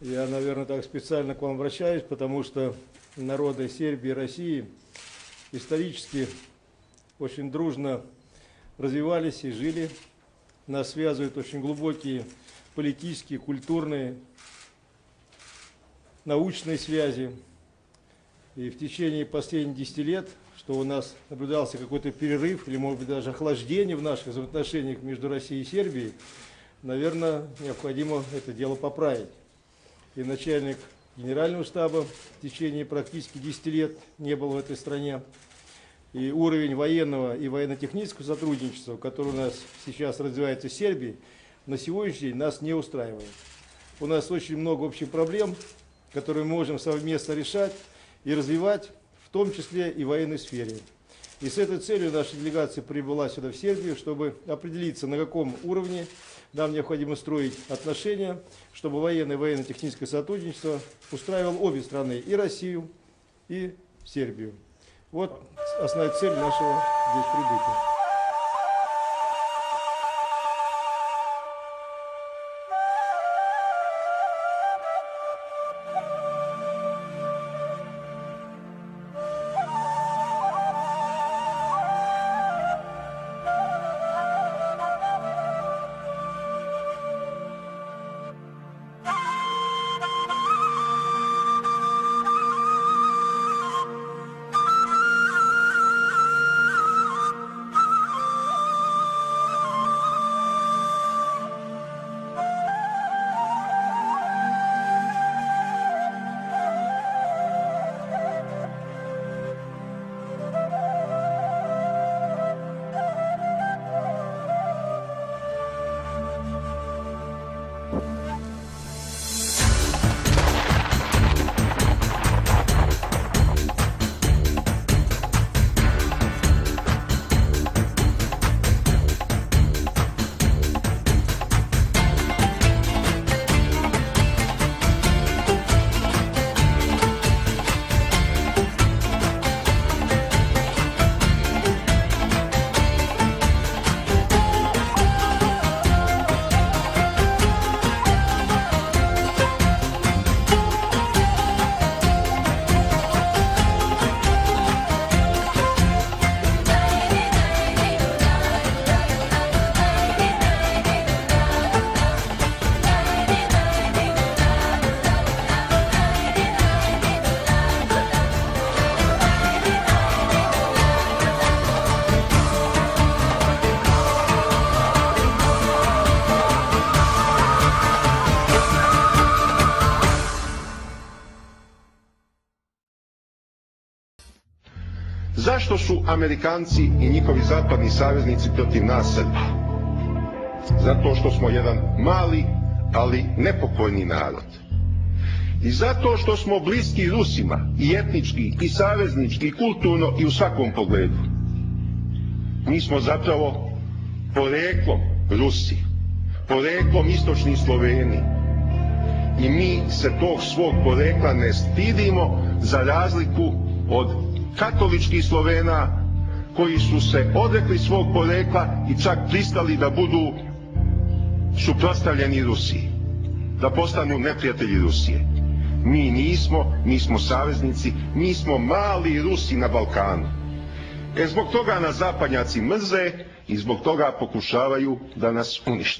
Я, наверное, так специально к вам обращаюсь, потому что народы Сербии и России исторически очень дружно развивались и жили. Нас связывают очень глубокие политические, культурные, научные связи. И в течение последних 10 лет, что у нас наблюдался какой-то перерыв или, может быть, даже охлаждение в наших взаимоотношениях между Россией и Сербией, наверное, необходимо это дело поправить. И начальник генерального штаба в течение практически 10 лет не был в этой стране. И уровень военного и военно-технического сотрудничества, который у нас сейчас развивается в Сербии, на сегодняшний день нас не устраивает. У нас очень много общих проблем, которые мы можем совместно решать и развивать, в том числе и в военной сфере. И с этой целью наша делегация прибыла сюда, в Сербию, чтобы определиться, на каком уровне нам необходимо строить отношения, чтобы военное и военно-техническое сотрудничество устраивало обе страны, и Россию, и Сербию. Вот основная цель нашего здесь прибытия. Zašto su Amerikanci i njihovi zapadni saveznici protiv nas Srba? Zato što smo jedan mali, ali nepokojni narod. I zato što smo bliski Rusima i etnički, i saveznički, i kulturno, i u svakom pogledu. Mi smo zapravo poreklom Rusi, poreklom istočni Sloveni. I mi se tog svog porekla ne stidimo, za razliku od katoličkih Slovena koji su se odrekli svog porekla i čak pristali da budu suprotstavljeni Rusiji, da postanu neprijatelji Rusije. Mi nismo, mi smo saveznici, mi smo mali Rusi na Balkanu. Zbog toga nas zapadnjaci mrze i zbog toga pokušavaju da nas unište.